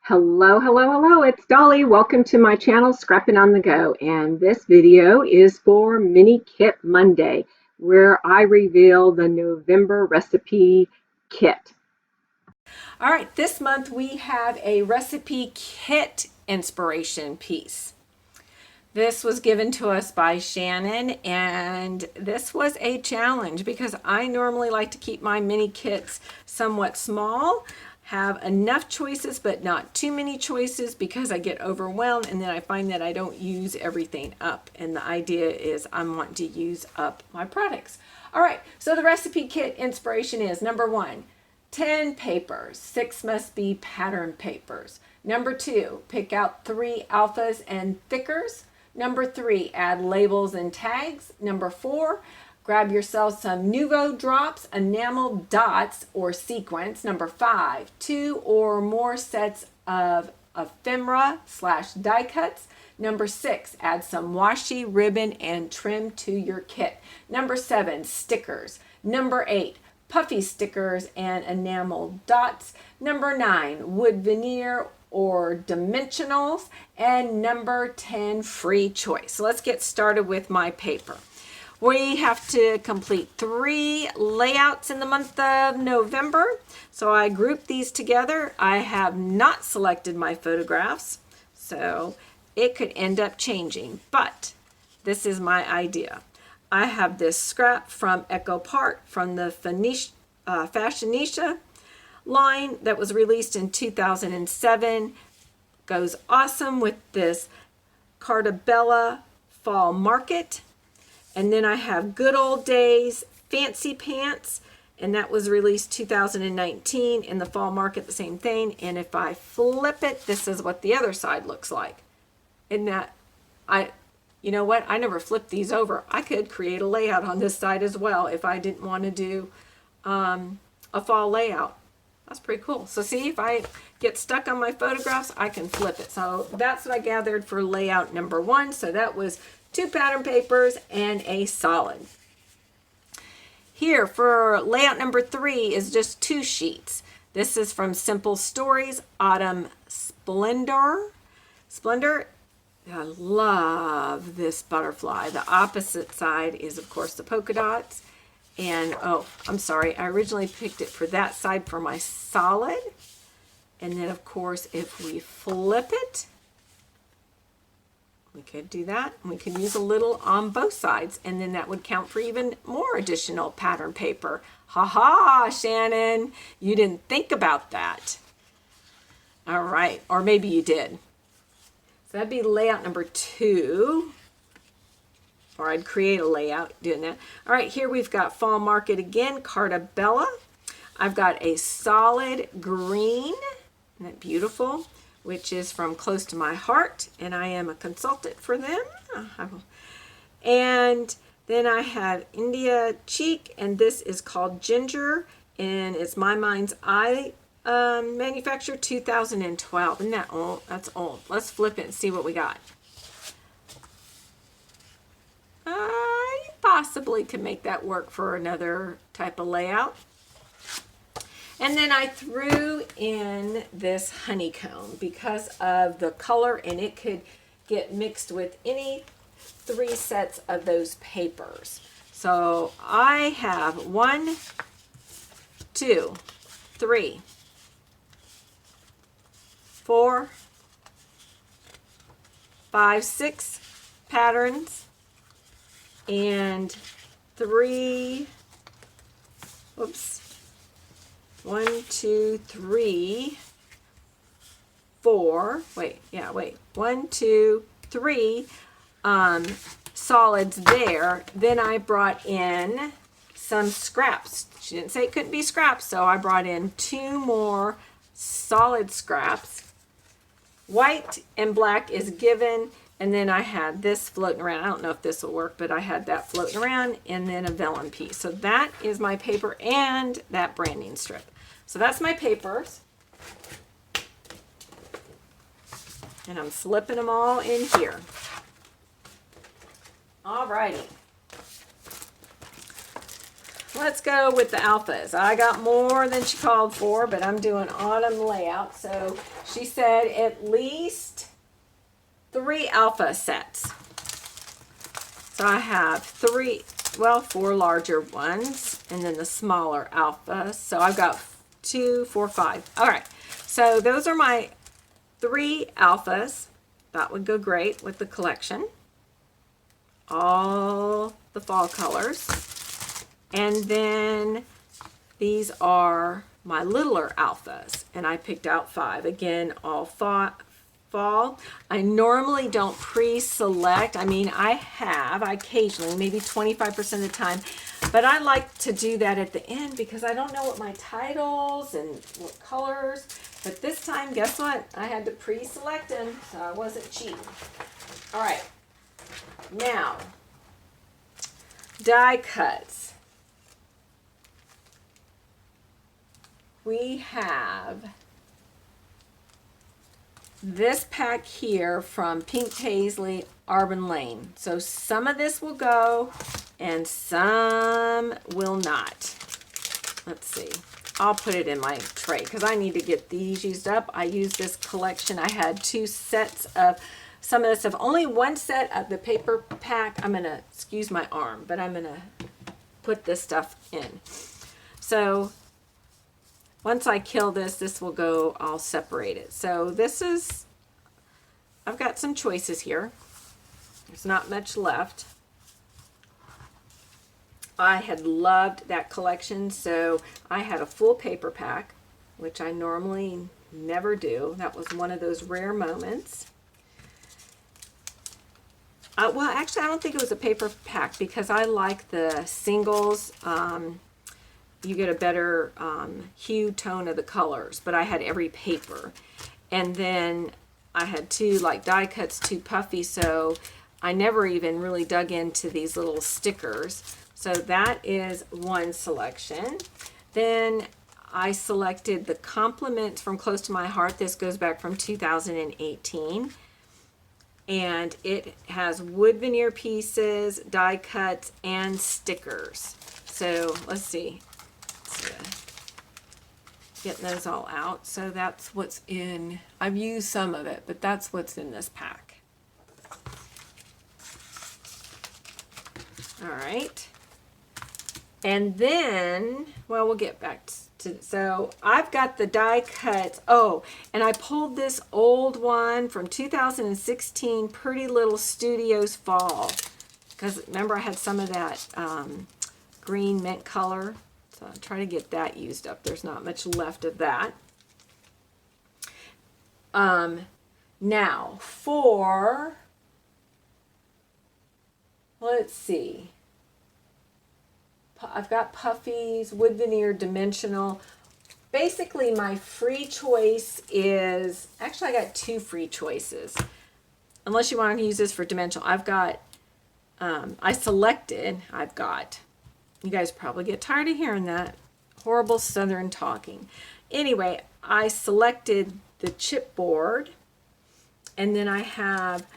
Hello, hello, hello. It's Dolly. Welcome to my channel, Scrapping on the Go. And this video is for Mini Kit Monday, where I reveal the November recipe kit. All right, this month we have a recipe kit inspiration piece. This was given to us by Shannon, and this was a challenge because I normally like to keep my mini kits somewhat small, have enough choices but not too many choices because I get overwhelmed and then I find that I don't use everything up. And the idea is I'm wanting to use up my products. All right, so the recipe kit inspiration is number 1, 10 papers. 6 must be pattern papers. Number 2, pick out 3 alphas and thickers. Number 3, add labels and tags. Number 4, grab yourself some Nuvo drops, enamel dots or sequins. Number 5, 2 or more sets of ephemera / die cuts. Number 6, add some washi, ribbon, and trim to your kit. Number 7, stickers. Number 8, puffy stickers and enamel dots. Number 9, wood veneer or dimensionals. And number 10, free choice. So let's get started with my paper. We have to complete 3 layouts in the month of November. So I grouped these together. I have not selected my photographs, so it could end up changing, but this is my idea. I have this scrap from Echo Park from the Fashionisha line that was released in 2007. Goes awesome with this Carta Bella Fall Market. And then I have Good Old Days Fancy Pants, and that was released 2019 in the Fall Market, the same thing. And if I flip it, this is what the other side looks like. In that, you know what? I never flipped these over. I could create a layout on this side as well if I didn't want to do a fall layout. That's pretty cool. So see, if I get stuck on my photographs, I can flip it. So that's what I gathered for layout number 1. So that was 2 pattern papers and a solid. Here for layout number 3 is just 2 sheets. This is from Simple Stories Autumn Splendor. I love this butterfly. The opposite side is, of course, the polka dots. And, oh, I'm sorry, I originally picked it for that side for my solid. And then, of course, if we flip it, we could do that. And we can use a little on both sides. And then that would count for even more additional pattern paper. Ha ha, Shannon, you didn't think about that. All right, or maybe you did. So that'd be layout number 2. Or I'd create a layout doing that. All right, here we've got Fall Market again, Carta Bella. I've got a solid green, isn't that beautiful? Which is from Close to My Heart, and I am a consultant for them. And then I have India Cheek, and this is called Ginger, and it's My Mind's Eye manufactured 2012. Isn't that old? That's old. Let's flip it and see what we got. I possibly could make that work for another type of layout. And then I threw in this honeycomb because of the color, and it could get mixed with any 3 sets of those papers. So I have 1, 2, 3, 4, 5, 6 patterns. And 3, whoops, 1, 2, 3, 4, 1, 2, 3 solids there. Then I brought in some scraps. She didn't say it couldn't be scraps, so I brought in 2 more solid scraps. White and black is given. And then I had this floating around. I don't know if this will work, but I had that floating around, and then a vellum piece. So that is my paper and that branding strip. So that's my papers. And I'm slipping them all in here. All righty. let's go with the alphas. I got more than she called for, but I'm doing autumn layout. So she said at least 3 alpha sets. So I have 4 larger ones and then the smaller alphas. So I've got 2, 4, 5. All right. So those are my 3 alphas. That would go great with the collection. All the fall colors. And then these are my littler alphas. And I picked out 5. Again, all fall. I normally don't pre-select. I mean, I occasionally, maybe 25% of the time, but I like to do that at the end because I don't know what my titles and what colors. But this time, guess what? I had to pre-select them, so I wasn't cheating. All right. Now, die cuts. We have this pack here from Pink Paisley, Arbon Lane. So some of this will go and some will not. Let's see. I'll put it in my tray because I need to get these used up. I used this collection. I had 2 sets of some of this stuff. Only 1 set of the paper pack. I'm going to, excuse my arm, but I'm going to put this stuff in. So once I kill this, this will go, I'll separate it. So this is, I've got some choices here. There's not much left. I had loved that collection, so I had a full paper pack, which I normally never do. That was one of those rare moments. Well, actually, I don't think it was a paper pack because I like the singles. You get a better hue tone of the colors, but I had every paper. And then I had 2 like die cuts, 2 puffy, so I never even really dug into these little stickers. So that is one selection. Then I selected the Compliments from Close to My Heart. This goes back from 2018. And it has wood veneer pieces, die cuts, and stickers. So let's see. Getting those all out. So that's what's in. I've used some of it, but that's what's in this pack. All right. And then, well, we'll get back to, so I've got the die cuts. Oh, and I pulled this old one from 2016, Pretty Little Studios Fall. Because remember I had some of that green mint color. So I'll try to get that used up. There's not much left of that. Now for, let's see. I've got puffies, wood veneer, dimensional. Basically my free choice is, actually I got 2 free choices. Unless you want to use this for dimensional. I've got, you guys probably get tired of hearing that horrible Southern talking. Anyway, I selected the chipboard, and then I have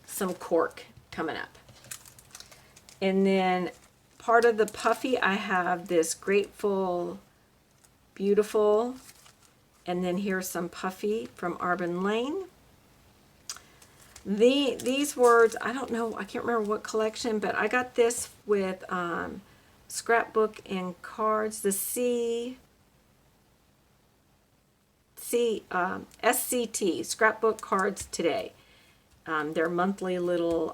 some cork coming up. And then part of the puffy, I have this Grateful Beautiful, and then here's some puffy from Arbon Lane. These words, I don't know, I can't remember what collection, but I got this with scrapbook and cards, the SCT, Scrapbook Cards Today. Their monthly little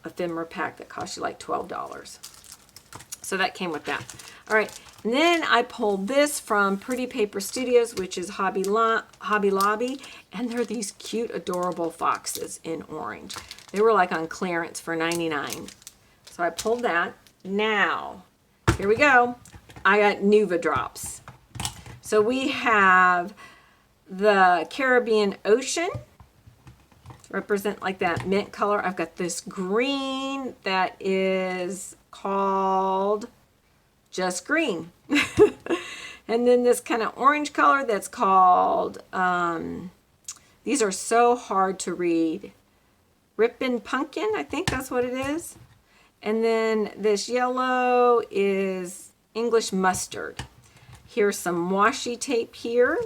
ephemera pack that cost you like $12. So that came with that. All right, and then I pulled this from Pretty Paper Studios, which is Hobby Lobby, and they're these cute, adorable foxes in orange. They were like on clearance for $99. So I pulled that. Now, here we go. I got Nuva Drops. So we have the Caribbean Ocean, represent like that mint color. I've got this green that is called just green. And then this kind of orange color that's called, these are so hard to read, Rippin' Pumpkin, I think that's what it is. And then this yellow is English mustard. Here's some washi tape here.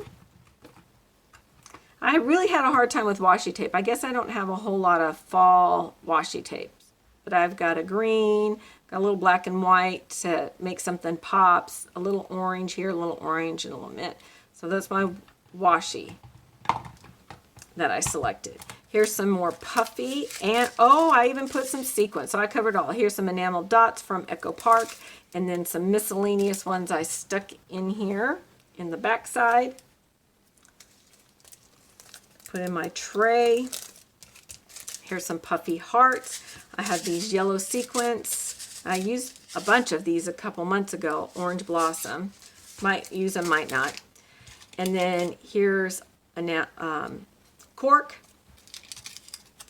I really had a hard time with washi tape. I guess I don't have a whole lot of fall washi tapes. But I've got a green, got a little black and white to make something pops, a little orange here, a little orange, and a little mint. So that's my washi that I selected. Here's some more puffy, and oh, I even put some sequins. So I covered all. Here's some enamel dots from Echo Park, and then some miscellaneous ones I stuck in here in the back side. Put in my tray. Here's some puffy hearts. I have these yellow sequins. I used a bunch of these a couple months ago. Orange blossom. Might use them, might not. And then here's a cork.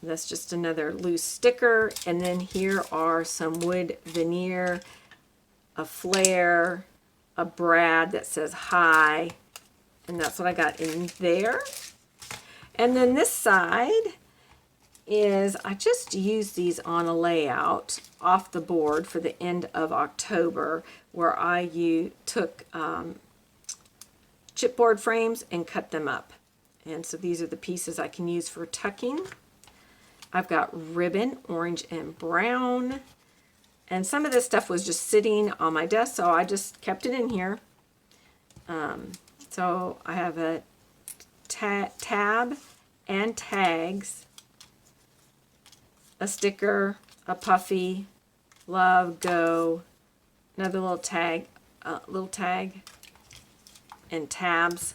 That's just another loose sticker. And then here are some wood veneer, a flare, a brad that says hi. And that's what I got in there. And then this side is, I just used these on a layout off the board for the end of October, where I took chipboard frames and cut them up. And so these are the pieces I can use for tucking. I've got ribbon, orange and brown. And some of this stuff was just sitting on my desk, so I just kept it in here. So I have a tab and tags, a sticker, a puffy, love, go, another little tag, and tabs.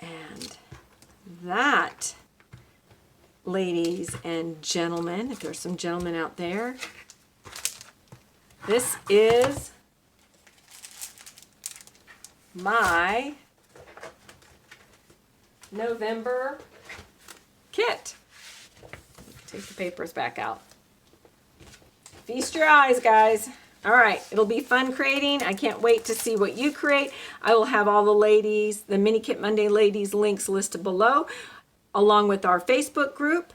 And that, ladies and gentlemen, if there's some gentlemen out there, this is my November kit. Take the papers back out. Feast your eyes, guys. All right, it'll be fun creating. I can't wait to see what you create. I will have all the ladies, the Mini Kit Monday ladies links listed below, along with our Facebook group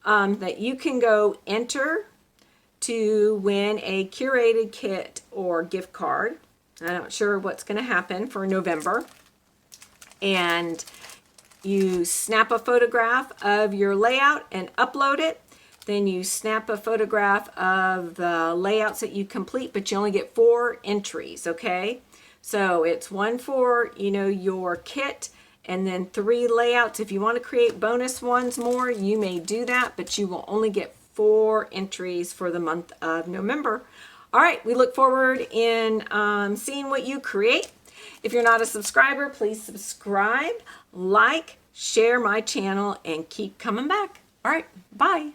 that you can go enter to win a curated kit or gift card. I'm not sure what's going to happen for November. And you snap a photograph of your layout and upload it. Then you snap a photograph of the layouts that you complete, but you only get 4 entries, okay? So it's 1 for, your kit, and then 3 layouts. If you want to create bonus ones more, you may do that, but you will only get 4 entries for the month of November. All right, we look forward in seeing what you create. If you're not a subscriber, please subscribe, like, share my channel, and keep coming back. All right, bye.